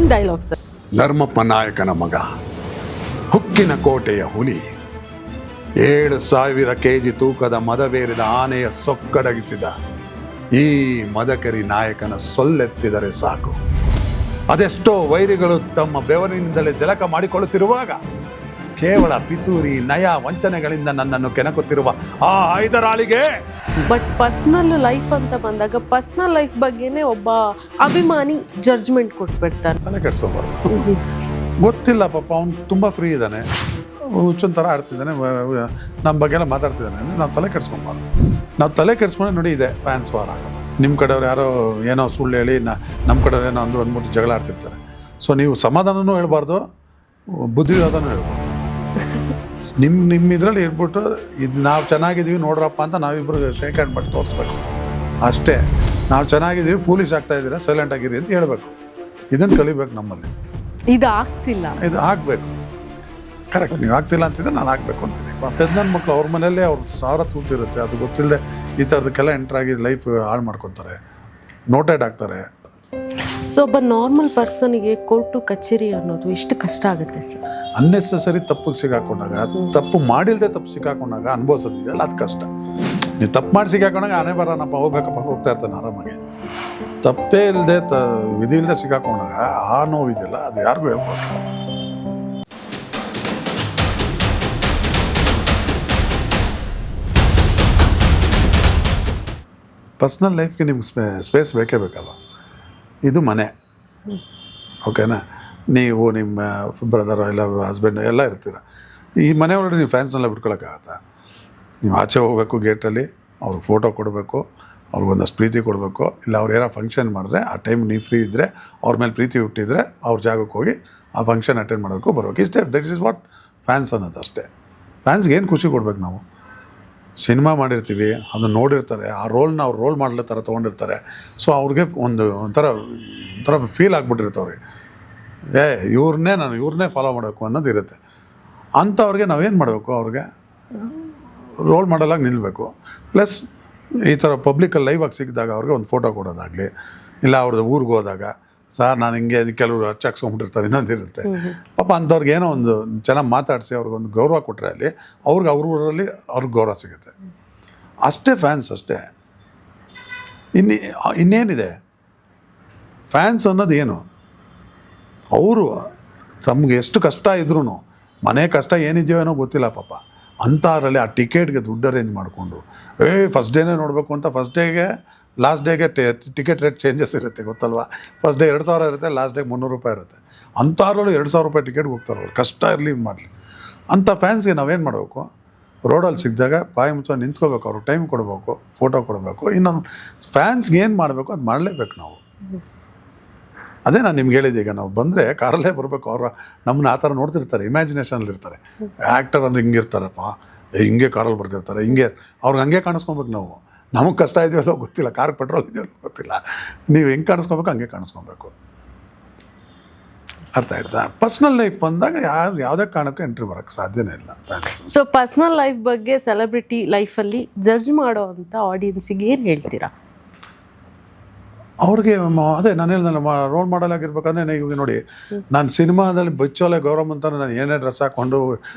ಒಂದು dialogue sir. Dharmappa ನಾಯಕನ ಮಗ, ಹುಕ್ಕಿನ ಕೋಟೆಯ ಹುಲಿ, 7,000 kg ತೂಕದ ಮದವೇರಿದ ಆನೆಯ ಸೊಕ್ಕಡಗಿಸಿದ ಈ ಮದಕರಿ ನಾಯಕನ ಸೊಲ್ಲೆತ್ತಿದರೆ ಸಾಕು. ಅದೆಷ್ಟೋ ವೈರಿಗಳು ತಮ್ಮ ಬೆವರಿನಿಂದಲೇ ಜಲಕ ಮಾಡಿಕೊಳ್ಳುತ್ತಿರುವಾಗ ಕೇವಲ ಪಿತೂರಿ ನಯ ವಂಚನೆಗಳಿಂದ ನನ್ನನ್ನು ಕೆಣಕುತ್ತಿರುವ ಆ ಐದರಾಳಿಗೆ. ಬಟ್ ಪರ್ಸ್ನಲ್ ಲೈಫ್ ಅಂತ ಬಂದಾಗ ಪರ್ಸ್ನಲ್ ಲೈಫ್ ಬಗ್ಗೆನೇ ಒಬ್ಬ ಅಭಿಮಾನಿ ಜಡ್ಜ್ಮೆಂಟ್ ಕೊಟ್ಬಿಡ್ತಾನೆ. ತಲೆ ಕೆಡಿಸ್ಕೋಬಾರ್ದು. ಗೊತ್ತಿಲ್ಲ ಪಾಪ, ಅವ್ನು ತುಂಬ ಫ್ರೀ ಇದ್ದಾನೆ, ಹುಚ್ಚೊಂದು ಥರ ಆಡ್ತಿದ್ದಾನೆ, ನಮ್ಮ ಬಗ್ಗೆ ಎಲ್ಲ ಮಾತಾಡ್ತಿದ್ದಾನೆ ಅಂದರೆ ನಾವು ತಲೆ ಕೆಡಿಸ್ಕೊಬಾರ್ದು. ನಾವು ತಲೆ ಕೆಡಿಸ್ಕೊಂಡ್ರೆ ನೋಡಿ ಇದೆ ಫ್ಯಾನ್ಸ್ ವಾರ. ನಿಮ್ಮ ಕಡೆಯವ್ರು ಯಾರೋ ಏನೋ ಸುಳ್ಳು ಹೇಳಿ ನಮ್ಮ ಕಡೆಯವ್ರು ಏನೋ ಅಂದ್ರು ಅಂದ್ಬಿಟ್ಟು ಜಗಳ ಆಡ್ತಿರ್ತಾರೆ. ಸೊ ನೀವು ಸಮಾಧಾನನೂ ಹೇಳ್ಬಾರ್ದು, ಬುದ್ಧಿವಾದನೂ ಹೇಳ್ಬಾರ್ದು. ನಿಮ್ಮ ಇದರಲ್ಲಿ ಇರ್ಬಿಟ್ಟು ಇದು ನಾವು ಚೆನ್ನಾಗಿದ್ದೀವಿ ನೋಡ್ರಪ್ಪ ಅಂತ ನಾವಿಬ್ಬರು ಶೇಕ್ ಹ್ಯಾಂಡ್ ಮಾಡಿ ತೋರಿಸ್ಬೇಕು ಅಷ್ಟೇ. ನಾವು ಚೆನ್ನಾಗಿದ್ದೀವಿ, ಫೂಲಿಶ್ ಆಗ್ತಾ ಇದ್ದೀರಾ, ಸೈಲೆಂಟ್ ಆಗಿರಿ ಅಂತ ಹೇಳಬೇಕು. ಇದನ್ನು ಕಲಿಬೇಕು ನಮ್ಮಲ್ಲಿ. ಇದು ಆಗ್ತಿಲ್ಲ, ಇದು ಆಗಬೇಕು. ಕರೆಕ್ಟ್, ನೀವು ಆಗ್ತಿಲ್ಲ ಅಂತಿದ್ರೆ ನಾನು ಆಗಬೇಕು ಅಂತಿದ್ದೆ. ಪೆದ್ದನ ಮಕ್ಕಳು ಅವ್ರ ಮನೆಯಲ್ಲೇ ಅವ್ರು 1000 ತೂತಿರುತ್ತೆ, ಅದು ಗೊತ್ತಿಲ್ಲದೆ ಈ ಥರದಕ್ಕೆಲ್ಲ ಎಂಟ್ರಾಗಿ ಲೈಫ್ ಹಾಳು ಮಾಡ್ಕೊತಾರೆ, ನೋಟೆಡ್ ಆಗ್ತಾರೆ. ಸೊ ಒಬ್ಬ ನಾರ್ಮಲ್ ಪರ್ಸನ್ಗೆ ಕೋರ್ಟು ಕಚೇರಿ ಅನ್ನೋದು ಎಷ್ಟು ಕಷ್ಟ ಆಗುತ್ತೆ ಸರ್? ಅನ್ನೆಸೆಸರಿ ತಪ್ಪಿಗೆ ಸಿಗಾಕೊಂಡಾಗ, ತಪ್ಪು ಮಾಡಿಲ್ಲದೆ ತಪ್ಪು ಸಿಕ್ಕಾಕೊಂಡಾಗ ಅನುಭವಿಸೋದಿದೆಯಲ್ಲ, ಅದು ಕಷ್ಟ. ನೀವು ತಪ್ಪು ಮಾಡಿ ಸಿಕ್ಕಾಕೊಂಡಾಗ ಆನೆ ಬರೋಣಪ್ಪ ಹೋಗ್ಬೇಕಪ್ಪ ಹೋಗ್ತಾ ಇರ್ತಾನೆ ಆರಾಮಾಗಿ. ತಪ್ಪೇ ಇಲ್ಲದೆ ವಿಧಿ ಇಲ್ಲದೆ ಸಿಕ್ಕಾಕೊಂಡಾಗ ಆ ನೋವಿದೆಯಲ್ಲ, ಅದು ಯಾರಿಗೂ ಹೇಳ್ಕೊಡ್ತಾರೆ. ಪರ್ಸ್ನಲ್ ಲೈಫ್ಗೆ ನಿಮ್ಗೆ ಸ್ಪೇಸ್ ಬೇಕೇ ಬೇಕಲ್ಲ. ಇದು ಮನೆ, ಓಕೆನಾ? ನೀವು ನಿಮ್ಮ ಬ್ರದರೋ ಇಲ್ಲ ಹಸ್ಬೆಂಡ್ ಎಲ್ಲ ಇರ್ತೀರ. ಈ ಮನೆ ಒಳಗಡೆ ನೀವು ಫ್ಯಾನ್ಸ್ನೆಲ್ಲ ಬಿಟ್ಕೊಳಕ್ಕಾಗತ್ತಾ? ನೀವು ಆಚೆ ಹೋಗಬೇಕು, ಗೇಟಲ್ಲಿ ಅವ್ರಿಗೆ ಫೋಟೋ ಕೊಡಬೇಕು, ಅವ್ರಿಗೊಂದಷ್ಟು ಪ್ರೀತಿ ಕೊಡಬೇಕು. ಇಲ್ಲ ಅವ್ರು ಏನೋ ಫಂಕ್ಷನ್ ಮಾಡಿದ್ರೆ ಆ ಟೈಮ್ ನೀವು ಫ್ರೀ ಇದ್ದರೆ, ಅವ್ರ ಮೇಲೆ ಪ್ರೀತಿ ಹುಟ್ಟಿದರೆ ಅವ್ರ ಜಾಗಕ್ಕೆ ಹೋಗಿ ಆ ಫಂಕ್ಷನ್ ಅಟೆಂಡ್ ಮಾಡೋಕ್ಕೂ ಬರಬೇಕು. ಇಷ್ಟೇ, ದಟ್ ಇಸ್ ವಾಟ್ ಫ್ಯಾನ್ಸ್ ಅನ್ನೋದು ಅಷ್ಟೇ. ಫ್ಯಾನ್ಸ್ಗೆ ಏನು ಖುಷಿ ಕೊಡ್ಬೇಕು ನಾವು? ಸಿನಿಮಾ ಮಾಡಿರ್ತೀವಿ, ಅದನ್ನು ನೋಡಿರ್ತಾರೆ, ಆ ರೋಲ್ನ ಅವ್ರು ರೋಲ್ ಮಾಡೋ ಥರ ತೊಗೊಂಡಿರ್ತಾರೆ. ಸೊ ಅವ್ರಿಗೆ ಒಂಥರ ಫೀಲ್ ಆಗಿಬಿಟ್ಟಿರುತ್ತೆ ಅವ್ರಿಗೆ. ಇವ್ರನ್ನೇ ಫಾಲೋ ಮಾಡಬೇಕು ಅನ್ನೋದು ಇರುತ್ತೆ. ಅಂಥವ್ರಿಗೆ ನಾವೇನು ಮಾಡಬೇಕು? ಅವ್ರಿಗೆ ರೋಲ್ ಮಾಡಲಾಗಿ ನಿಲ್ಲಬೇಕು. ಪ್ಲಸ್ ಈ ಥರ ಪಬ್ಲಿಕಲ್ಲಿ ಲೈವಾಗಿ ಸಿಕ್ಕಿದಾಗ ಅವ್ರಿಗೆ ಒಂದು ಫೋಟೋ ಕೊಡೋದಾಗಲಿ, ಇಲ್ಲ ಅವ್ರದ್ದು ಊರಿಗೆ ಹೋದಾಗ ಸರ್ ನಾನು ಹಿಂಗೆ ಕೆಲವರು ಹಚ್ಚಾಕ್ಸ್ಕೊಂಡ್ಬಿಟ್ಟಿರ್ತಾರೆ, ಇನ್ನೊಂದಿರುತ್ತೆ ಪಾಪ. ಅಂಥವ್ರಿಗೆ ಏನೋ ಒಂದು ಚೆನ್ನಾಗಿ ಮಾತಾಡಿಸಿ ಅವ್ರಿಗೊಂದು ಗೌರವ ಕೊಟ್ಟರೆ ಅಲ್ಲಿ ಅವ್ರಿಗೆ ಅವ್ರ ಊರಲ್ಲಿ ಅವ್ರಿಗೆ ಗೌರವ ಸಿಗುತ್ತೆ. ಅಷ್ಟೇ ಫ್ಯಾನ್ಸ್, ಅಷ್ಟೇ. ಇನ್ನೇನಿದೆ? ಫ್ಯಾನ್ಸ್ ಅನ್ನೋದು ಏನು? ಅವರು ತಮಗೆ ಎಷ್ಟು ಕಷ್ಟ ಇದ್ರೂ, ಮನೆ ಕಷ್ಟ ಏನಿದೆಯೋ ಏನೋ ಗೊತ್ತಿಲ್ಲ ಪಾಪ, ಅಂಥದ್ರಲ್ಲಿ ಆ ಟಿಕೆಟ್ಗೆ ದುಡ್ಡು ಅರೇಂಜ್ ಮಾಡಿಕೊಂಡು ಫಸ್ಟ್ ಡೇನೇ ನೋಡಬೇಕು ಅಂತ, ಫಸ್ಟ್ ಡೇಗೆ ಲಾಸ್ಟ್ ಡೇಗೆ ಟಿಕೆಟ್ ರೇಟ್ ಚೇಂಜಸ್ ಇರುತ್ತೆ ಗೊತ್ತಲ್ವಾ? ಫಸ್ಟ್ ಡೇ 2,000 ಇರುತ್ತೆ, ಲಾಸ್ಟ್ ಡೇಗೆ 300 ರೂಪಾಯಿ ಇರುತ್ತೆ. ಅಂಥವ್ರಲ್ಲೂ 2,000 ರೂಪಾಯಿ ಟಿಕೆಟ್ಗೆ ಹೋಗ್ತಾರೆ ಅವ್ರು, ಕಷ್ಟ ಇರಲಿ ಮಾಡಲಿ. ಅಂಥ ಫ್ಯಾನ್ಸ್ಗೆ ನಾವೇನು ಮಾಡಬೇಕು? ರೋಡಲ್ಲಿ ಸಿಕ್ಕಿದಾಗ ಬಾಯಿ ಮುಚ್ಚ ನಿಂತ್ಕೋಬೇಕು, ಅವ್ರಿಗೆ ಟೈಮ್ ಕೊಡಬೇಕು, ಫೋಟೋ ಕೊಡಬೇಕು. ಇನ್ನೊಂದು ಫ್ಯಾನ್ಸ್ಗೆ ಏನು ಮಾಡಬೇಕು ಅದು ಮಾಡಲೇಬೇಕು ನಾವು. ಅದೇ ನಾನು ನಿಮ್ಗೆ ಹೇಳಿದ್ದೆ, ಈಗ ನಾವು ಬಂದರೆ ಕಾರಲ್ಲೇ ಬರಬೇಕು. ಅವ್ರು ನಮ್ಮನ್ನ ಆ ಥರ ನೋಡ್ತಿರ್ತಾರೆ, ಇಮ್ಯಾಜಿನೇಷನಲ್ಲಿರ್ತಾರೆ. ಆ್ಯಕ್ಟರ್ ಅಂದರೆ ಹಿಂಗಿರ್ತಾರಪ್ಪ, ಹಿಂಗೆ ಕಾರಲ್ಲಿ ಬರ್ತಿರ್ತಾರೆ, ಹಿಂಗೆ ಅವ್ರಿಗೆ ಹಂಗೆ ಕಾಣಿಸ್ಕೊಬೇಕು ನಾವು. ನಮಗೆ ಕಷ್ಟ ಇದೆಯಲ್ಲೋ ಗೊತ್ತಿಲ್ಲ, ಕಾರ್ ಪೆಟ್ರೋಲ್ ಇದೆಯಲ್ಲೋ ಗೊತ್ತಿಲ್ಲ, ನೀವು ಹೆಂಗೆ ಕಾಣಿಸ್ಕೊಬೇಕು ಹಂಗೆ ಕಾಣಿಸ್ಕೊಬೇಕು. ಅರ್ಥ ಆಯ್ತಾ? ಪರ್ಸ್ನಲ್ ಲೈಫ್ ಬಂದಾಗ ಯಾವುದೇ ಕಾರಣಕ್ಕೂ ಎಂಟ್ರಿ ಬರೋಕ್ಕೆ ಸಾಧ್ಯನೇ ಇಲ್ಲ. ಸೊ ಪರ್ಸ್ನಲ್ ಲೈಫ್ ಬಗ್ಗೆ ಸೆಲೆಬ್ರಿಟಿ ಲೈಫಲ್ಲಿ ಜಡ್ಜ್ ಮಾಡೋ ಅಂಥ ಆಡಿಯನ್ಸಿಗೆ ಏನು ಹೇಳ್ತೀರಾ? ಅವ್ರಿಗೆ ಅದೇ ನಾನು ಹೇಳಿದೆ, ರೋಲ್ ಮಾಡಲ್ ಆಗಿರ್ಬೇಕಂದ್ರೆ ಈಗ ನೋಡಿ, ನಾನು ಸಿನಿಮಾದಲ್ಲಿ ಬಚ್ಚೋಲೆ ಗೌರವ್ ಅಂತ ನಾನು ಏನೇ ಡ್ರೆಸ್ ಹಾಕ್ಕೊಂಡು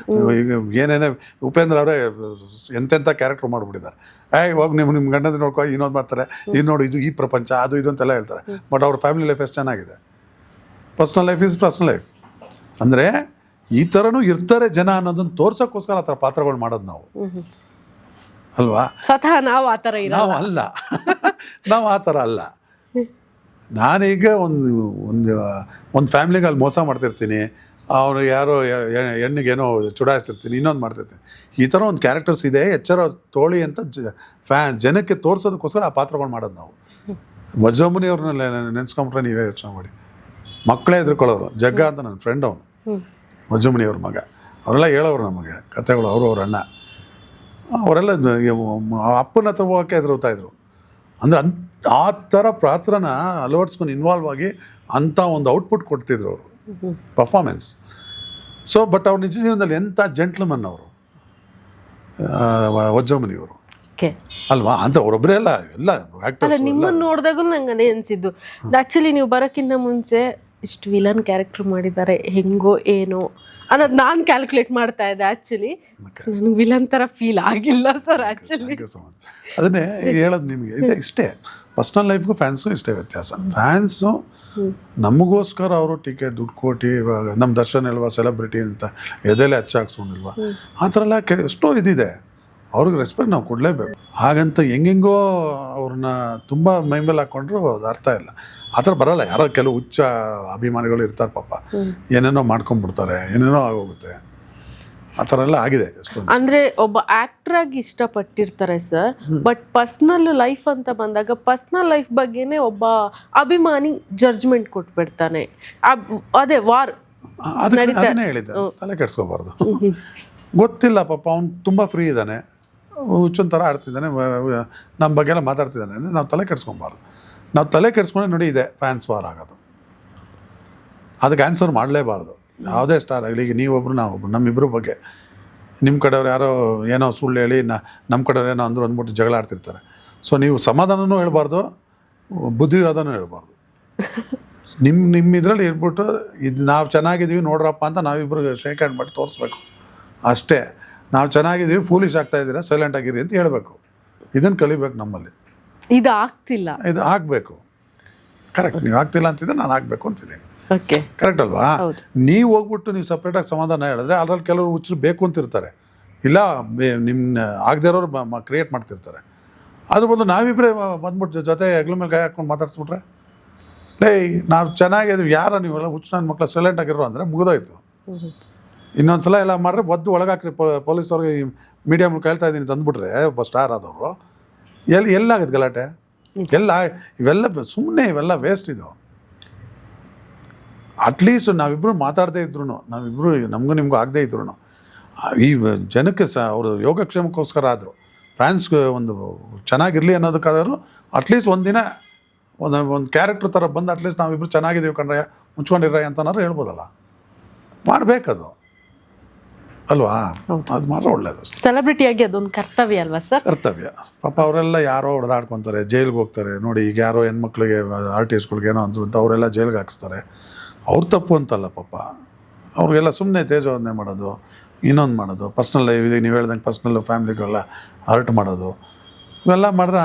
ಈಗ ಏನೇನೇ ಉಪೇಂದ್ರ ಅವರೇ ಎಂತೆಂಥ ಕ್ಯಾರೆಕ್ಟರ್ ಮಾಡಿಬಿಟ್ಟಿದ್ದಾರೆ. ಇವಾಗ ನಿಮ್ಮ ಗಂಡದ ನೋಡ್ಕೊ, ಇನ್ನೊಂದು ಮಾಡ್ತಾರೆ, ಇದು ನೋಡಿ ಇದು ಈ ಪ್ರಪಂಚ, ಅದು ಇದು ಅಂತೆಲ್ಲ ಹೇಳ್ತಾರೆ. ಬಟ್ ಅವ್ರ ಫ್ಯಾಮಿಲಿ ಲೈಫ್ ಎಷ್ಟು ಚೆನ್ನಾಗಿದೆ. Personal life is personal life. ಅಂದರೆ ಈ ಥರನೂ ಇರ್ತಾರೆ ಜನ ಅನ್ನೋದನ್ನು ತೋರ್ಸೋಕ್ಕೋಸ್ಕರ ಆ ಥರ ಪಾತ್ರಗಳು ಮಾಡೋದು ನಾವು, ಅಲ್ವಾ? ಸ್ವತಃ ನಾವು ಆ ಥರ ನಾವು ಅಲ್ಲ, ನಾವು ಆ ಥರ ಅಲ್ಲ. ನಾನೀಗ ಒಂದು ಫ್ಯಾಮ್ಲಿಗೆ ಅಲ್ಲಿ ಮೋಸ ಮಾಡ್ತಿರ್ತೀನಿ, ಅವನು ಯಾರೋ ಹೆಣ್ಣಿಗೇನೋ ಚುಡಾಯಿಸ್ತಿರ್ತೀನಿ, ಇನ್ನೊಂದು ಮಾಡ್ತಿರ್ತೀನಿ. ಈ ಥರ ಒಂದು ಕ್ಯಾರೆಕ್ಟರ್ಸ್ ಇದೆ, ಎಚ್ಚರ ತೋಳಿ ಅಂತ ಜನಕ್ಕೆ ತೋರಿಸೋದಕ್ಕೋಸ್ಕರ ಆ ಪಾತ್ರಗಳು ಮಾಡೋದು ನಾವು. ವಜ್ರಮುನಿ ಅವ್ರನ್ನ ನೆನೆಸ್ಕೊಂಬಿಟ್ರೆ ನೀವೇ ಯೋಚನೆ ಮಾಡಿ. ಮಕ್ಕಳೇ ಎದುರ್ಕೊಳ್ಳೋರು. ಜಗ್ಗ ಅಂತ ನನ್ನ ಫ್ರೆಂಡ್ ಅವನು, ವಜ್ರಮುನಿ ಅವ್ರ ಮಗ. ಅವರೆಲ್ಲ ಹೇಳೋರು ನಮಗೆ ಕಥೆಗಳು. ಅವ್ರ ಅಣ್ಣ ಅವರೆಲ್ಲ ಅಪ್ಪನ ಹತ್ರ ಹೋಗೋಕ್ಕೆ ಎದುರುತ್ತಾ-ಇದ್ರು. ಅಂದರೆ ಆ ಥರ ಪಾತ್ರನ ಅಳವಡಿಸ್ಕೊಂಡು ಇನ್ವಾಲ್ವ್ ಆಗಿ ಅಂಥ ಒಂದು ಔಟ್ಪುಟ್ ಕೊಡ್ತಿದ್ರು ಅವರು, ಪರ್ಫಾರ್ಮೆನ್ಸ್. ಸೊ ಬಟ್ ಅವ್ರ ನಿಜ ಜೀವನದಲ್ಲಿ ಎಂಥ ಜೆಂಟ್ಲ್ಮನ್ ಅವರು, ವಜ್ರಮುನಿಯವರು ಅಲ್ವಾ? ಅಂತ ಅವರೊಬ್ಬರೇ ಅಲ್ಲ, ಎಲ್ಲ ಆ್ಯಕ್ಟರ್ಸ್. ನಿಮ್ಮನ್ನು ನೋಡಿದಾಗೂ ನಂಗೆ ಅದೇ ಅನಿಸಿದ್ದು. ಆ್ಯಕ್ಚುಲಿ ನೀವು ಬರೋಕ್ಕಿಂತ ಮುಂಚೆ ಇಷ್ಟು ವಿಲನ್ ಕ್ಯಾರೆಕ್ಟರ್ ಮಾಡಿದ್ದಾರೆ ಹೆಂಗೋ ಏನೋ ಅನ್ನೋದು ನಾನು ಕ್ಯಾಲ್ಕುಲೇಟ್ ಮಾಡ್ತಾ ಇದ್ದೆ. ಆ್ಯಕ್ಚುಲಿ ನನಗೆ ವಿಲನ್ ಥರ ಫೀಲ್ ಆಗಿಲ್ಲ ಸರ್ ಆ್ಯಕ್ಚುಲಿ. ಅದನ್ನೇ ಹೇಳೋದು ನಿಮಗೆ ಇದೆ ಇಷ್ಟೇ. ಪರ್ಸ್ನಲ್ ಲೈಫ್ಗೂ ಫ್ಯಾನ್ಸು ಇಷ್ಟೇ ವ್ಯತ್ಯಾಸ. ಫ್ಯಾನ್ಸು ನಮಗೋಸ್ಕರ ಅವರು ಟಿಕೆಟ್ ದುಡ್ಡು ಕೊಟ್ಟು ಇವಾಗ ನಮ್ಮ ದರ್ಶನ್ ಇಲ್ವಾ ಸೆಲೆಬ್ರಿಟಿ ಅಂತ ಎದೆಲೆ ಹಚ್ಚಾಕ್ಸೋನಿಲ್ವಾ ಆ ಥರ ಎಲ್ಲ ಎಷ್ಟೋ ಇದಿದೆ. ಅವ್ರಿಗೆ ರೆಸ್ಪೆಕ್ಟ್ ನಾವು ಕೊಡಲೇಬೇಕು. ಹಾಗಂತ ಹೆಂಗೆಂಗೋ ಅವ್ರನ್ನ ತುಂಬ ಮೈಮೇಲೆ ಹಾಕ್ಕೊಂಡ್ರು ಅದು ಅರ್ಥ ಇಲ್ಲ. ಆ ಥರ ಬರೋಲ್ಲ. ಯಾರೋ ಕೆಲವು ಹುಚ್ಚ ಅಭಿಮಾನಿಗಳು ಇರ್ತಾರೆ ಪಾಪ, ಏನೇನೋ ಮಾಡ್ಕೊಂಡ್ಬಿಡ್ತಾರೆ, ಏನೇನೋ ಆಗೋಗುತ್ತೆ. ಆ ಥರ ಎಲ್ಲ ಆಗಿದೆ. ಅಂದರೆ ಒಬ್ಬ ಆ್ಯಕ್ಟ್ರ್ ಆಗಿ ಇಷ್ಟಪಟ್ಟಿರ್ತಾರೆ ಸರ್, ಬಟ್ ಪರ್ಸ್ನಲ್ ಲೈಫ್ ಅಂತ ಬಂದಾಗ ಪರ್ಸ್ನಲ್ ಲೈಫ್ ಬಗ್ಗೆನೇ ಒಬ್ಬ ಅಭಿಮಾನಿ ಜಡ್ಜ್ಮೆಂಟ್ ಕೊಟ್ಬಿಡ್ತಾನೆ. ಅದೇ ವಾರ್ ಅದನ್ನೇ ಹೇಳಿದ್ದೆ, ತಲೆ ಕೆಡ್ಸ್ಕೋಬಾರ್ದು. ಗೊತ್ತಿಲ್ಲ ಪಾಪ, ಅವ್ನು ತುಂಬ ಫ್ರೀ ಇದ್ದಾನೆ, ಹುಚ್ಚೊಂದು ಥರ ಆಡ್ತಿದ್ದಾನೆ, ನಮ್ಮ ಬಗ್ಗೆ ಎಲ್ಲ ಮಾತಾಡ್ತಿದ್ದಾನೆ ಅಂದರೆ ನಾವು ತಲೆ ಕೆಡ್ಸ್ಕೊಬಾರ್ದು. ನಾವು ತಲೆ ಕೆಡ್ಸ್ಕೊಂಡ್ರೆ ನೋಡಿ ಇದೆ ಫ್ಯಾನ್ಸ್ ವಾರ್ ಆಗೋದು. ಅದಕ್ಕೆ ಆನ್ಸರ್ ಮಾಡಲೇಬಾರ್ದು. ಯಾವುದೇ ಸ್ಟಾರ್ ಆಗಲಿ, ಈಗ ನೀವೊಬ್ರು ನಾವೊಬ್ರು, ನಮ್ಮಿಬ್ಬರ ಬಗ್ಗೆ ನಿಮ್ಮ ಕಡೆಯವ್ರು ಯಾರೋ ಏನೋ ಸುಳ್ಳು ಹೇಳಿ ನಮ್ಮ ಕಡೆಯವ್ರು ಏನೋ ಅಂದರು ಅಂದ್ಬಿಟ್ಟು ಜಗಳ ಆಡ್ತಿರ್ತಾರೆ. ಸೊ ನೀವು ಸಮಾಧಾನನೂ ಹೇಳ್ಬಾರ್ದು, ಬುದ್ಧಿವಾದನೂ ಹೇಳ್ಬಾರ್ದು. ನಿಮ್ಮ ಇದರಲ್ಲಿ ಇರ್ಬಿಟ್ಟು ಇದು ನಾವು ಚೆನ್ನಾಗಿದ್ದೀವಿ ನೋಡ್ರಪ್ಪ ಅಂತ ನಾವಿಬ್ಬರು ಶೇಕ್ ಹ್ಯಾಂಡ್ ಮಾಡಿ ತೋರಿಸ್ಬೇಕು ಅಷ್ಟೇ. ನಾವು ಚೆನ್ನಾಗಿದ್ದೀವಿ, ಫೂಲಿಶ್ ಆಗ್ತಾ ಇದ್ದೀರಾ, ಸೈಲೆಂಟ್ ಆಗಿರಿ ಅಂತ ಹೇಳಬೇಕು. ಇದನ್ನು ಕಲಿಬೇಕು ನಮ್ಮಲ್ಲಿ. ಇದು ಆಗ್ತಿಲ್ಲ, ಇದು ಆಗಬೇಕು. ಕರೆಕ್ಟ್, ನೀವು ಆಗ್ತಿಲ್ಲ ಅಂತಿದ್ರೆ ನಾನು ಆಗಬೇಕು ಅಂತಿದ್ದೀನಿ. ಓಕೆ, ಕರೆಕ್ಟ್ ಅಲ್ವಾ? ನೀವು ಹೋಗ್ಬಿಟ್ಟು ನೀವು ಸಪ್ರೇಟಾಗಿ ಸಮಾಧಾನ ಹೇಳಿದ್ರೆ ಅದ್ರಲ್ಲಿ ಕೆಲವರು ಹುಚ್ಚರು ಬೇಕು ಅಂತಿರ್ತಾರೆ, ಇಲ್ಲ ನಿಮ್ಮ ಆಗದೇ ಇರೋರು ಕ್ರಿಯೇಟ್ ಮಾಡ್ತಿರ್ತಾರೆ. ಅದ್ರ ಬದಲು ನಾವಿಬ್ಬರೇ ಬಂದ್ಬಿಟ್ಟು ಜೊತೆ ಹೆಗ್ಲ ಮೇಲೆ ಕೈ ಹಾಕ್ಕೊಂಡು ಮಾತಾಡ್ಸ್ಬಿಟ್ರೆ, ಲೇ ನಾವು ಚೆನ್ನಾಗಿದ್ದೀವಿ, ಯಾರ ನೀವೆಲ್ಲ ಹುಚ್ಚು ನನ್ನ ಮಕ್ಕಳು ಸೈಲೆಂಟ್ ಆಗಿರೋ ಅಂದರೆ ಮುಗಿದೋಯ್ತು. ಇನ್ನೊಂದು ಸಲ ಎಲ್ಲ ಮಾಡಿದ್ರೆ ಒದ್ದು ಒಳಗಾಕ್ರಿ ಪೊಲೀಸವ್ರಿಗೆ ಮೀಡಿಯಾ ಮೂಲಕ ಹೇಳ್ತಾ ಇದ್ದೀನಿ ತಂದುಬಿಟ್ರೆ ಒಬ್ಬ ಸ್ಟಾರ್ ಆದವರು ಎಲ್ಲಾಗುತ್ತೆ ಗಲಾಟೆ ಎಲ್ಲ. ಇವೆಲ್ಲ ಸುಮ್ಮನೆ, ಇವೆಲ್ಲ ವೇಸ್ಟ್. ಇದು ಅಟ್ಲೀಸ್ಟ್ ನಾವಿಬ್ಬರು ಮಾತಾಡದೇ ಇದ್ರು, ನಾವಿಬ್ಬರು ನಮಗೂ ನಿಮಗೂ ಆಗದೇ ಇದ್ರು, ಈ ಜನಕ್ಕೆ ಅವರು ಯೋಗಕ್ಷೇಮಕ್ಕೋಸ್ಕರ ಆದರು, ಫ್ಯಾನ್ಸ್ಗೆ ಒಂದು ಚೆನ್ನಾಗಿರಲಿ ಅನ್ನೋದಕ್ಕಾದರೂ ಅಟ್ಲೀಸ್ಟ್ ಒಂದಿನ ಒಂದು ಕ್ಯಾರೆಕ್ಟರ್ ಥರ ಬಂದು ಅಟ್ಲೀಸ್ಟ್ ನಾವಿಬ್ಬರು ಚೆನ್ನಾಗಿದ್ದೀವಿ ಕಣ್ರಯ್ಯ, ಮುಚ್ಕೊಂಡಿರ್ರ ಅಂತನಾದ್ರು ಹೇಳ್ಬೋದಲ್ಲ. ಮಾಡಬೇಕದು ಅಲ್ವಾ? ಅದು ಮಾತ್ರ ಒಳ್ಳೇದು. ಸೆಲೆಬ್ರಿಟಿಯಾಗಿ ಅದೊಂದು ಕರ್ತವ್ಯ ಅಲ್ವಾ ಸರ್? ಕರ್ತವ್ಯ. ಪಾಪ ಅವರೆಲ್ಲ ಯಾರೋ ಹೊಡೆದಾಡ್ಕೊತಾರೆ, ಜೈಲಿಗೆ ಹೋಗ್ತಾರೆ. ನೋಡಿ ಈಗ ಯಾರೋ ಹೆಣ್ಮಕ್ಳಿಗೆ ಆರ್ಟಿಸ್ಟ್ಗಳಿಗೆ ಏನೋ ಅಂದ್ರು ಅಂತ ಅವರೆಲ್ಲ ಜೈಲಿಗೆ ಹಾಕಿಸ್ತಾರೆ. ಅವ್ರು ತಪ್ಪು ಅಂತಲ್ಲ ಪಾಪ, ಅವ್ರಿಗೆಲ್ಲ ಸುಮ್ಮನೆ ತೇಜೋವಧನೆ ಮಾಡೋದು, ಇನ್ನೊಂದು ಮಾಡೋದು, ಪರ್ಸ್ನಲ್ ಲೈಫ್ ನೀವು ಹೇಳ್ದಂಗೆ ಪರ್ಸ್ನಲ್ ಫ್ಯಾಮಿಲಿಗೆಲ್ಲ ಹರ್ಟ್ ಮಾಡೋದು, ಇವೆಲ್ಲ ಮಾಡಿದ್ರೆ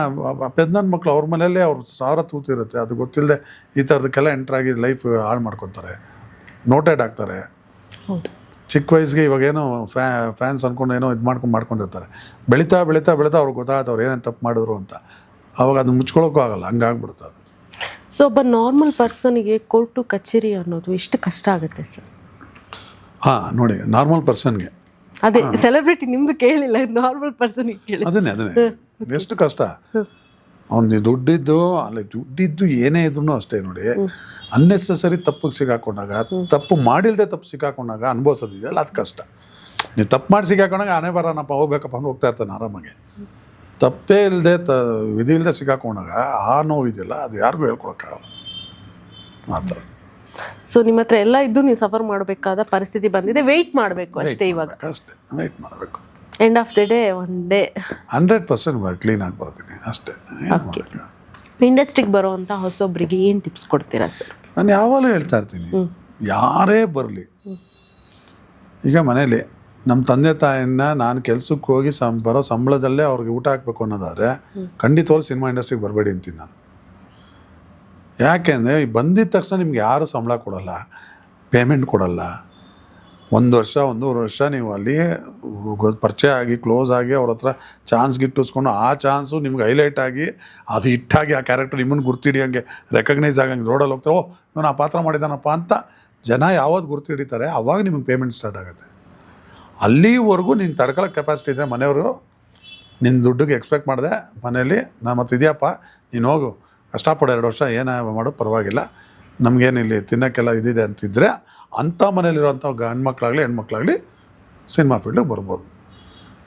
ಪೆದ್ದನ ಮಕ್ಕಳು ಅವ್ರ ಮನೆಯಲ್ಲೇ ಅವ್ರು ಸಾವಿರ ತೂತಿರುತ್ತೆ. ಅದು ಗೊತ್ತಿಲ್ಲದೆ ಈ ಥರದಕ್ಕೆಲ್ಲ ಎಂಟ್ರಾಗಿ ಲೈಫ್ ಹಾಳು ಮಾಡ್ಕೊತಾರೆ, ನೋಟೆಡ್ ಆಗ್ತಾರೆ. ಹೌದು, ಚಿಕ್ಕ ವಯಸ್ಸಿಗೆ ಇವಾಗೇನೋ ಫ್ಯಾನ್ಸ್ ಅಂದ್ಕೊಂಡು ಏನೋ ಇದು ಮಾಡ್ಕೊಂಡಿರ್ತಾರೆ. ಬೆಳೀತಾ ಬೆಳೀತಾ ಬೆಳೀತಾ ಅವ್ರಿಗೆ ಗೊತ್ತಾಗುತ್ತೆ ಅವ್ರು ಏನೇನು ತಪ್ಪು ಮಾಡಿದ್ರು ಅಂತ. ಅವಾಗ ಅದನ್ನ ಮುಚ್ಕೊಳ್ಳೋಕ್ಕೂ ಆಗಲ್ಲ, ಹಂಗಾಗ್ಬಿಡ್ತಾರೆ. ಸೊ ಒಬ್ಬ ನಾರ್ಮಲ್ ಪರ್ಸನ್ಗೆ ಕೋರ್ಟು ಕಚೇರಿ ಅನ್ನೋದು ಎಷ್ಟು ಕಷ್ಟ ಆಗುತ್ತೆ ಸರ್? ಹಾಂ ನೋಡಿ, ನಾರ್ಮಲ್ ಪರ್ಸನ್ಗೆ ಅದೇ ಸೆಲೆಬ್ರಿಟಿ ನಿಮ್ದು ಕೇಳಿಲ್ಲ, ನಾರ್ಮಲ್ ಪರ್ಸನ್ಗೆ ಕೇಳಿ. ಅದನ್ನೇ ಎಷ್ಟು ಕಷ್ಟ. ಅವ್ನು ದುಡ್ಡಿದ್ದು ಏನೇ ಇದ್ರು ಅಷ್ಟೇ ನೋಡಿ, ಅನ್ನೆಸೆಸರಿ ತಪ್ಪಿಗೆ ಸಿಗಾಕೊಂಡಾಗ, ತಪ್ಪು ಮಾಡಿಲ್ಲದೆ ತಪ್ಪು ಸಿಕ್ಕಾಕೊಂಡಾಗ ಅನುಭವಿಸೋದಿದೆಯಲ್ಲ ಅದು ಕಷ್ಟ. ನೀವು ತಪ್ಪು ಮಾಡಿ ಸಿಕ್ಕಾಕೊಂಡಾಗ ಹಣೆ ಬರೋಣಪ್ಪ ಹೋಗ್ಬೇಕಪ್ಪ ಅಂತ ಹೋಗ್ತಾ ಇರ್ತಾನೆ ಆರಾಮಾಗಿ. ತಪ್ಪೇ ಇಲ್ಲದೆ ವಿಧಿ ಇಲ್ಲದೆ ಸಿಕ್ಕಾಕೊಂಡಾಗ ಆ ನೋವಿದೆಯಲ್ಲ ಅದು ಯಾರಿಗೂ ಹೇಳ್ಕೊಳಕ್ಕಾಗಲ್ಲ ಆ ಥರ. ಸೊ ನಿಮ್ಮ ಹತ್ರ ಎಲ್ಲ ಇದ್ದು ನೀವು ಸಫರ್ ಮಾಡಬೇಕಾದ ಪರಿಸ್ಥಿತಿ ಬಂದಿದೆ, ವೆಯ್ಟ್ ಮಾಡಬೇಕು ಅಷ್ಟೇ. ಇವಾಗ ಅಷ್ಟೇ ವೆಯ್ಟ್ ಮಾಡಬೇಕು. End of the day one day 100% clean ಆಗಿ ಬರ್ತೀನಿ ಅಷ್ಟೇ. ಇಂಡಸ್ಟ್ರಿಗೆ ಬರೋವಂಥ ಹೊಸೊಬ್ಬರಿಗೆ ಏನು ಟಿಪ್ಸ್ ಕೊಡ್ತೀರಾ ಸರ್? ನಾನು ಯಾವಾಗಲೂ ಹೇಳ್ತಾ ಇರ್ತೀನಿ, ಯಾರೇ ಬರಲಿ, ಈಗ ಮನೇಲಿ ನಮ್ಮ ತಂದೆ ತಾಯಿನ ನಾನು ಕೆಲ್ಸಕ್ಕೆ ಹೋಗಿ ಬರೋ ಸಂಬಳದಲ್ಲೇ ಅವ್ರಿಗೆ ಊಟ ಹಾಕ್ಬೇಕು ಅನ್ನೋದಾದರೆ ಖಂಡಿತವಾಗ್ಲೂ ಸಿನಿಮಾ ಇಂಡಸ್ಟ್ರಿಗೆ ಬರಬೇಡಿ ಅಂತೀನಿ ನಾನು. ಯಾಕೆಂದರೆ ಬಂದಿದ್ದ ತಕ್ಷಣ ನಿಮ್ಗೆ ಯಾರು ಸಂಬಳ ಕೊಡೋಲ್ಲ, ಪೇಮೆಂಟ್ ಕೊಡೋಲ್ಲ. 1 ವರ್ಷ 1.5 ವರ್ಷ ನೀವು ಅಲ್ಲಿ ಪರಿಚಯ ಆಗಿ ಕ್ಲೋಸ್ ಆಗಿ ಅವ್ರ ಹತ್ರ ಚಾನ್ಸ್ ಗಿಟ್ಟಿಸ್ಕೊಂಡು ಆ ಚಾನ್ಸು ನಿಮ್ಗೆ ಹೈಲೈಟ್ ಆಗಿ ಅದು ಹಿಟ್ಟಾಗಿ ಆ ಕ್ಯಾರೆಕ್ಟರ್ ನಿಮ್ಮನ್ನು ಗುರ್ತಿಡಿಯೋಂಗೆ ರೆಕಗ್ನೈಸ್ ಆಗಂಗೆ ರೋಡಲ್ಲಿ ಹೋಗ್ತಾರೆ, ಓ ಇವನು ಆ ಪಾತ್ರ ಮಾಡಿದಾನಪ್ಪ ಅಂತ ಜನ ಯಾವತ್ತು ಗುರ್ತು ಹಿಡಿತಾರೆ, ಆವಾಗ ನಿಮಗೆ ಪೇಮೆಂಟ್ ಸ್ಟಾರ್ಟ್ ಆಗುತ್ತೆ. ಅಲ್ಲಿವರೆಗೂ ನೀನು ತಡ್ಕೊಳ್ಳೋಕೆ ಕೆಪಾಸಿಟಿ ಇದ್ದರೆ ಮನೆಯವರು ನಿನ್ನ ದುಡ್ಡಿಗೆ ಎಕ್ಸ್ಪೆಕ್ಟ್ ಮಾಡಿದೆ ಮನೇಲಿ ನಾನು ಮತ್ತೆ ಇದೆಯಪ್ಪ ನೀನು ಹೋಗು ಕಷ್ಟಪಡು 2 ವರ್ಷ ಏನ ಮಾಡು ಪರವಾಗಿಲ್ಲ, ನಮಗೇನಿಲ್ಲಿ ತಿನ್ನೋಕ್ಕೆಲ್ಲ ಇದಿದೆ ಅಂತಿದ್ರೆ ಅಂಥ ಮನೇಲಿರೋಂಥ ಗಂಡ್ಮಕ್ಳಾಗಲಿ ಹೆಣ್ಮಕ್ಳಾಗಲಿ ಸಿನಿಮಾ ಫೀಲ್ಡಿಗೆ ಬರ್ಬೋದು.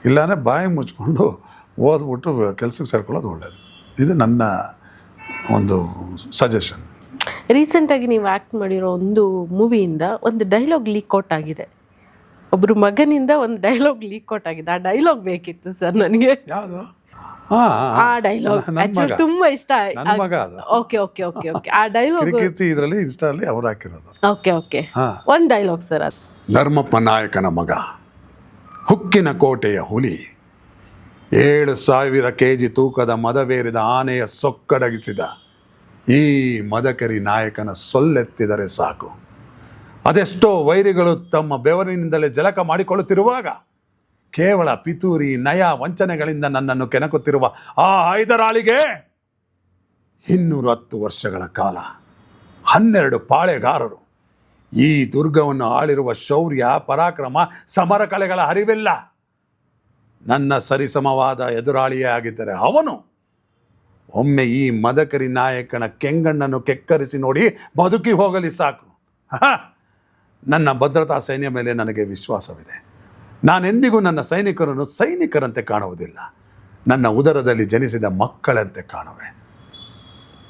ಇಲ್ಲಾಂದರೆ ಬಾಯಿ ಮುಚ್ಕೊಂಡು ಓದ್ಬಿಟ್ಟು ಕೆಲ್ಸಕ್ಕೆ ಸೇರ್ಕೊಳ್ಳೋದು ಒಳ್ಳೆಯದು. ಇದು ನನ್ನ ಒಂದು ಸಜೆಷನ್. ರೀಸೆಂಟಾಗಿ ನೀವು ಆ್ಯಕ್ಟ್ ಮಾಡಿರೋ ಒಂದು ಮೂವಿಯಿಂದ ಒಂದು ಡೈಲಾಗ್ ಲೀಕ್ಔಟ್ ಆಗಿದೆ, ಒಬ್ಬರು ಮಗನಿಂದ ಒಂದು ಡೈಲಾಗ್ ಲೀಕ್ಔಟ್ ಆಗಿದೆ. ಆ ಡೈಲಾಗ್ ಬೇಕಿತ್ತು ಸರ್ ನನಗೆ. ಯಾವುದು? ಆ ಡೈಲಾಗ್ ಆಕ್ಚುಲಿ ತುಂಬಾ ಇಷ್ಟ. ನನ್ನ ಮಗ ಅದು. ಓಕೆ ಓಕೆ ಓಕೆ ಓಕೆ ಆ ಡೈಲಾಗ್ ಕಿರಿಕೀರ್ತಿ ಇದರಲ್ಲಿ ಇನ್ಸ್ಟಾಲ್ಲಿ ಅವ್ರು ಹಾಕಿರೋದು. ಓಕೆ ಓಕೆ ಒಂದ್ ಡೈಲಾಗ್ ಸರ್ ಅದು. ಧರ್ಮಪ್ಪ ನಾಯಕನ ಮಗ, ಹುಕ್ಕಿನ ಕೋಟೆಯ ಹುಲಿ, 7,000 kg ತೂಕದ ಮದವೇರಿದ ಆನೆಯ ಸೊಕ್ಕಡಗಿಸಿದ ಈ ಮದಕರಿ ನಾಯಕನ ಸೊಲ್ಲೆತ್ತಿದರೆ ಸಾಕು. ಅದೆಷ್ಟೋ ವೈರಿಗಳು ತಮ್ಮ ಬೆವರಿನಿಂದಲೇ ಜಲಕ ಮಾಡಿಕೊಳ್ಳುತ್ತಿರುವಾಗ ಕೇವಲ ಪಿತೂರಿ ನಯ ವಂಚನೆಗಳಿಂದ ನನ್ನನ್ನು ಕೆಣಕುತ್ತಿರುವ ಆ ಹೈದರಾಳಿಗೆ 210 ವರ್ಷಗಳ ಕಾಲ 12 ಪಾಳೆಗಾರರು, ಈ ದುರ್ಗವನ್ನು ಆಳಿರುವ ಶೌರ್ಯ ಪರಾಕ್ರಮ ಸಮರ ಕಲೆಗಳ ಅರಿವಿಲ್ಲ. ನನ್ನ ಸರಿಸಮವಾದ ಎದುರಾಳಿಯೇ ಆಗಿದ್ದರೆ ಅವನು ಒಮ್ಮೆ ಈ ಮದಕರಿ ನಾಯಕನ ಕೆಂಗಣ್ಣನ್ನು ಕೆಕ್ಕರಿಸಿ ನೋಡಿ ಬದುಕಿ ಹೋಗಲಿ ಸಾಕು. ನನ್ನ ಭದ್ರತಾ ಸೈನ್ಯ ಮೇಲೆ ನನಗೆ ವಿಶ್ವಾಸವಿದೆ. ನಾನೆಂದಿಗೂ ನನ್ನ ಸೈನಿಕರನ್ನು ಸೈನಿಕರಂತೆ ಕಾಣುವುದಿಲ್ಲ, ನನ್ನ ಉದರದಲ್ಲಿ ಜನಿಸಿದ ಮಕ್ಕಳಂತೆ ಕಾಣುವೆ.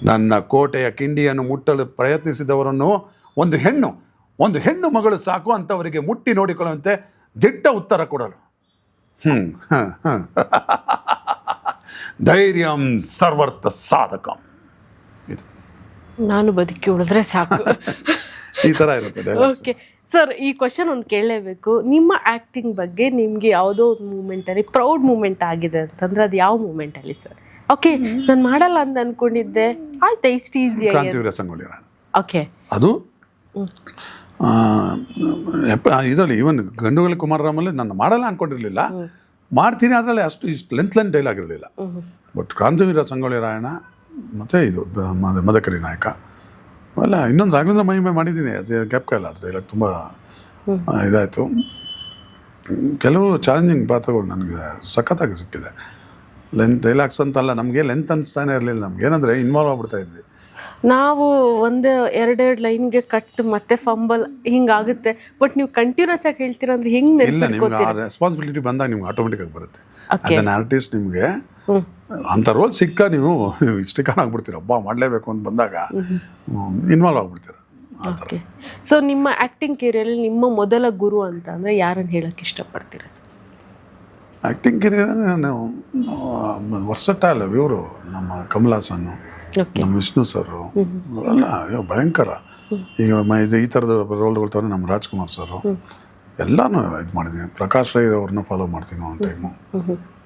ನನ್ನ ಕೋಟೆಯ ಕಿಂಡಿಯನ್ನು ಮುಟ್ಟಲು ಪ್ರಯತ್ನಿಸಿದವರನ್ನು ಒಂದು ಹೆಣ್ಣು ಮಗಳು ಸಾಕು ಅಂತವರಿಗೆ ಮುಟ್ಟಿ ನೋಡಿಕೊಳ್ಳುವಂತೆ ದಿಟ್ಟ ಉತ್ತರ ಕೊಡಲು. ಧೈರ್ಯಂ ಸರ್ವರ್ಥ ಸಾಧಕಂ. ಇದು ನಾನು ಬದುಕಿ ಉಳಿದ್ರೆ ಸಾಕು. ಈ ಥರ ಇರುತ್ತೆ. ಓಕೆ ಸರ್, ಈ ಕ್ವಶನ್ ಒಂದು ಕೇಳಲೇಬೇಕು. ನಿಮ್ಮ ಆ್ಯಕ್ಟಿಂಗ್ ಬಗ್ಗೆ ನಿಮಗೆ ಯಾವುದೋ ಒಂದು ಮೂಮೆಂಟಲ್ಲಿ ಪ್ರೌಡ್ ಮೂಮೆಂಟ್ ಆಗಿದೆ ಅಂತಂದ್ರೆ ಅದು ಯಾವ ಮೂಮೆಂಟಲ್ಲಿ ಸರ್? ಓಕೆ, ನಾನು ಮಾಡಲ್ಲ ಅಂತ ಅನ್ಕೊಂಡಿದ್ದೆ, ಆಯ್ತಾ ಇಷ್ಟು ಈಸಿ? ಕ್ರಾಂತಿವೀರ ಸಂಗೊಳ್ಳಿ ರಾಯಣ್ಣ. ಓಕೆ, ಅದು ಇದರಲ್ಲಿ ಈವನ್ ಗಂಡುಗಲಿ ಕುಮಾರರಾಮಲ್ಲಿ ನಾನು ಮಾಡಲ್ಲ ಅಂದ್ಕೊಂಡಿರಲಿಲ್ಲ, ಮಾಡ್ತೀನಿ. ಅದರಲ್ಲಿ ಇಷ್ಟು ಲೆಂತ್ ಡೈಲಾಗ್ ಇರಲಿಲ್ಲ. ಬಟ್ ಕ್ರಾಂತಿವೀರ ಸಂಗೊಳ್ಳಿ ರಾಯಣ್ಣ ಮತ್ತು ಇದು ಮದಕರಿ ನಾಯಕ ಅಲ್ಲ, ಇನ್ನೊಂದು ರಾಘವೇಂದ್ರ ಮಹಿಮೆ ಮಾಡಿದ್ದೀನಿ, ಅದು ಗ್ಯಾಪ್ಕಲ್ಲ. ಅದು ಡೈಲಾಗ್ ತುಂಬ ಇದಾಯಿತು. ಕೆಲವು ಚಾಲೆಂಜಿಂಗ್ ಪಾತ್ರಗಳು ನನಗೆ ಸಖತ್ತಾಗಿ ಸಿಕ್ಕಿದೆ. ಲೆಂತ್ ಡೈಲಾಗ್ಸ್ ಅಂತಲ್ಲ, ನಮಗೆ ಲೆಂತ್ ಅನಿಸ್ತಾನೆ ಇರಲಿಲ್ಲ. ನಮ್ಗೆ ಏನಂದರೆ ಇನ್ವಾಲ್ವ್ ಆಗ್ಬಿಡ್ತಾ ಇದ್ವಿ ನಾವು. ಒಂದು 2 ಲೈನ್ಗೆ ಕಟ್ ಮತ್ತೆ ಫಂಬಲ್ ಹಿಂಗಾಗುತ್ತೆ. ಬಟ್ ನೀವು ಕಂಟಿನ್ಯೂಸ್ ಆಗಿ ಹೇಳ್ತೀರಾ ಅಂದ್ರೆ ಹೆಂಗ್ ಇಲ್ಲ, ನಿಮ್ಗೆ ಆ ರೆಸ್ಪಾನ್ಸಿಬಿಲಿಟಿ ಬಂದಾಗ ನಿಮ್ಗೆ ಆಟೋಮೆಟಿಕ್ ಬರುತ್ತೆ. ಆಸ್ ಅನ್ ಆರ್ಟಿಸ್ಟ್ ನಿಮಗೆ ಅಂಥ ರೋಲ್ ಸಿಕ್ಕ ನೀವು ಇಷ್ಟಕ್ಕೆ ಆಗ್ಬಿಡ್ತೀರ, ಹಬ್ಬ ಮಾಡಲೇಬೇಕು ಅಂತ ಬಂದಾಗ ಇನ್ವಾಲ್ವ್ ಆಗ್ಬಿಡ್ತೀರ. ಓಕೆ, ಸೊ ನಿಮ್ಮ ಆ್ಯಕ್ಟಿಂಗ್ ಕೆರಿಯರಲ್ಲಿ ನಿಮ್ಮ ಮೊದಲ ಗುರು ಅಂತ ಅಂದರೆ ಯಾರನ್ನು ಹೇಳಕ್ಕೆ ಇಷ್ಟಪಡ್ತೀರಾ ಸರ್? ಆ್ಯಕ್ಟಿಂಗ್ ಕೆರಿಯರ್ ನಾವು ವರ್ಸಟೈಲ್ ಇವರು, ನಮ್ಮ ಕಮಲ್ ಹಾಸನ್ನು, ನಮ್ಮ ವಿಷ್ಣು ಸರು ಎಲ್ಲ ಭಯಂಕರ. ಈಗ ಈ ಥರದ ರೋಲ್ಗಳು ತಗೊಂಡು ನಮ್ಮ ರಾಜ್ಕುಮಾರ್ ಸರು ಎಲ್ಲನೂ ಇದು ಮಾಡಿದ್ದೀನಿ. ಪ್ರಕಾಶ್ ರೈ ಅವ್ರನ್ನ ಫಾಲೋ ಮಾಡ್ತೀನಿ ಒಂದು ಟೈಮು.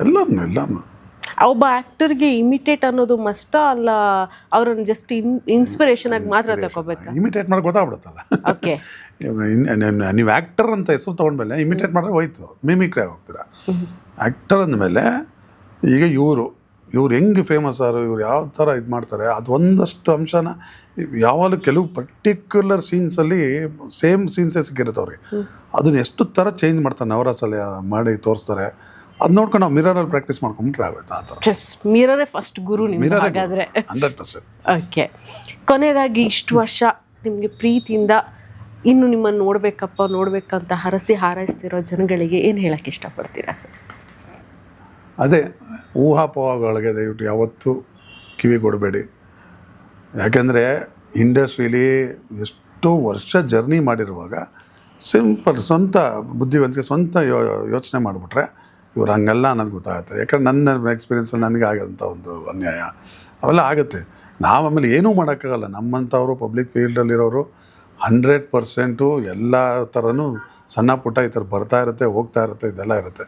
ಎಲ್ಲನೂ ಒಬ್ಬ ಆ್ಯಕ್ಟರ್ಗೆ ಇಮಿಟೇಟ್ ಅನ್ನೋದು ಮಸ್ಟ ಅಲ್ಲ, ಅವ್ರನ್ನ ಜಸ್ಟ್ ಇನ್ಸ್ಪಿರೇಷನ್ ಆಗಿ ಮಾತ್ರ ತಗೋಬೇಕು? ಇಮಿಟೇಟ್ ಮಾಡಿ ಗೊತ್ತಾಗ್ಬಿಡುತ್ತಲ್ಲ. ಓಕೆ, ನೀವು ಆ್ಯಕ್ಟರ್ ಅಂತ ಹೆಸರು ತೊಗೊಂಡ್ಮೇಲೆ ಇಮಿಟೇಟ್ ಮಾಡಿದ್ರೆ ಹೋಯ್ತು, ಮಿಮಿಕ್ರಿ ಆಗೋಗ್ತೀರಾ. ಆ್ಯಕ್ಟರ್ ಅಂದಮೇಲೆ ಈಗ ಇವರು ಹೆಂಗೆ ಫೇಮಸ್ ಆರು, ಇವ್ರು ಯಾವ ಥರ ಇದು ಮಾಡ್ತಾರೆ, ಅದು ಒಂದಷ್ಟು ಅಂಶನ ಯಾವಾಗಲೂ ಕೆಲವು ಪರ್ಟಿಕ್ಯುಲರ್ ಸೀನ್ಸಲ್ಲಿ ಸೇಮ್ ಸೀನ್ಸೇ ಸಿಕ್ಕಿರುತ್ತೆ ಅವ್ರಿಗೆ. ಅದನ್ನ ಎಷ್ಟು ಥರ ಚೇಂಜ್ ಮಾಡ್ತಾರೆ, ನವರಸಲ್ಲಿ ಮಾಡಿ ತೋರಿಸ್ತಾರೆ. ಅದು ನೋಡ್ಕೊಂಡು ನಾವು ಮಿರರಲ್ಲಿ ಪ್ರಾಕ್ಟೀಸ್ ಮಾಡ್ಕೊಂಡ್ಬಿಟ್ರೆ ಆಗುತ್ತೆ. ಆ ಥರ ಮಿರರೇ ಫಸ್ಟ್ ಗುರು ನಿಮ್ಗೆ ಹಾಗಾದರೆ? 100%. ಓಕೆ, ಕೊನೆಯದಾಗಿ ಇಷ್ಟು ವರ್ಷ ನಿಮಗೆ ಪ್ರೀತಿಯಿಂದ ಇನ್ನು ನಿಮ್ಮನ್ನು ನೋಡಬೇಕಂತ ಹರಸಿ ಹಾರೈಸ್ತಿರೋ ಜನಗಳಿಗೆ ಏನು ಹೇಳಕ್ಕೆ ಇಷ್ಟಪಡ್ತೀರಾ ಸರ್? ಅದೇ, ಊಹಾಪೋಹಗಳಿಗೆ ದಯವಿಟ್ಟು ಯಾವತ್ತೂ ಕಿವಿ ಕೊಡಬೇಡಿ. ಯಾಕೆಂದರೆ ಇಂಡಸ್ಟ್ರೀಲಿ ಎಷ್ಟೋ ವರ್ಷ ಜರ್ನಿ ಮಾಡಿರುವಾಗ ಸಿಂಪಲ್ ಸ್ವಂತ ಬುದ್ಧಿವಂತಿಕೆ, ಸ್ವಂತ ಯೋಚನೆ ಮಾಡಿಬಿಟ್ರೆ ಇವ್ರು ಹಂಗಲ್ಲ ಅನ್ನೋದು ಗೊತ್ತಾಗುತ್ತೆ. ಯಾಕಂದ್ರೆ ನನ್ನ ಎಕ್ಸ್ಪೀರಿಯೆನ್ಸಲ್ಲಿ ನನಗೆ ಆಗೋಂಥ ಒಂದು ಅನ್ಯಾಯ ಅವೆಲ್ಲ ಆಗುತ್ತೆ. ನಾವು ಆಮೇಲೆ ಏನೂ ಮಾಡೋಕ್ಕಾಗಲ್ಲ. ನಮ್ಮಂಥವರು ಪಬ್ಲಿಕ್ ಫೀಲ್ಡಲ್ಲಿರೋರು 100% ಎಲ್ಲ ಥರನೂ ಸಣ್ಣ ಪುಟ್ಟ ಈ ಥರ ಬರ್ತಾ ಇರುತ್ತೆ, ಹೋಗ್ತಾ ಇರುತ್ತೆ, ಇದೆಲ್ಲ ಇರುತ್ತೆ.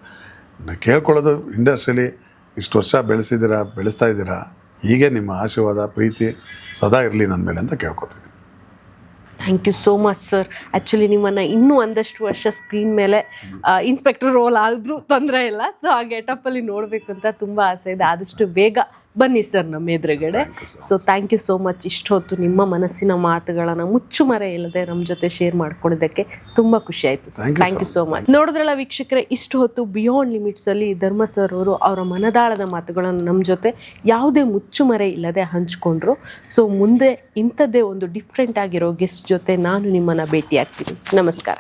ಕೇಳ್ಕೊಳ್ಳೋದು, ಇಂಡಸ್ಟ್ರೀಲಿ ಇಷ್ಟು ವರ್ಷ ಬೆಳೆಸ್ತಾ ಇದ್ದೀರಾ, ಹೀಗೆ ನಿಮ್ಮ ಆಶೀರ್ವಾದ ಪ್ರೀತಿ ಸದಾ ಇರಲಿ ನನ್ನ ಮೇಲೆ ಅಂತ ಕೇಳ್ಕೊತೀನಿ. Thank you so much sir. Actually ನಿಮ್ಮನ್ನು ಇನ್ನೂ ಒಂದಷ್ಟು ವರ್ಷ ಸ್ಕ್ರೀನ್ ಮೇಲೆ ಇನ್ಸ್ಪೆಕ್ಟರ್ ರೋಲ್ ಆದರೂ ತೊಂದರೆ ಇಲ್ಲ. ಸೊ ಆ ಗೆಟಪ್ಪಲ್ಲಿ ನೋಡಬೇಕು ಅಂತ ತುಂಬ ಆಸೆ ಇದೆ. ಆದಷ್ಟು ಬೇಗ ಬನ್ನಿ ಸರ್ ನಮ್ಮ ಎದುರುಗಡೆ. So thank you so much. ಇಷ್ಟು ಹೊತ್ತು ನಿಮ್ಮ ಮನಸ್ಸಿನ ಮಾತುಗಳನ್ನು ಮುಚ್ಚುಮರೆ ಇಲ್ಲದೆ ನಮ್ಮ ಜೊತೆ ಶೇರ್ ಮಾಡ್ಕೊಂಡಿದ್ದಕ್ಕೆ ತುಂಬ ಖುಷಿ ಆಯಿತು sir. Thank you so much. ನೋಡಿದ್ರಲ್ಲ ವೀಕ್ಷಕರೇ, ಇಷ್ಟು ಹೊತ್ತು ಬಿಯಾಂಡ್ ಲಿಮಿಟ್ಸಲ್ಲಿ ಧರ್ಮ ಸರ್ ಅವರು ಅವರ ಮನದಾಳದ ಮಾತುಗಳನ್ನು ನಮ್ಮ ಜೊತೆ ಯಾವುದೇ ಮುಚ್ಚುಮರೆ ಇಲ್ಲದೆ ಹಂಚ್ಕೊಂಡ್ರು. ಸೊ ಮುಂದೆ ಇಂಥದ್ದೇ ಒಂದು ಡಿಫ್ರೆಂಟ್ ಆಗಿರೋ ಗೆಸ್ಟ್ ಜೊತೆ ನಾನು ನಿಮ್ಮನ್ನು ಭೇಟಿ ಆಗ್ತೀನಿ. ನಮಸ್ಕಾರ.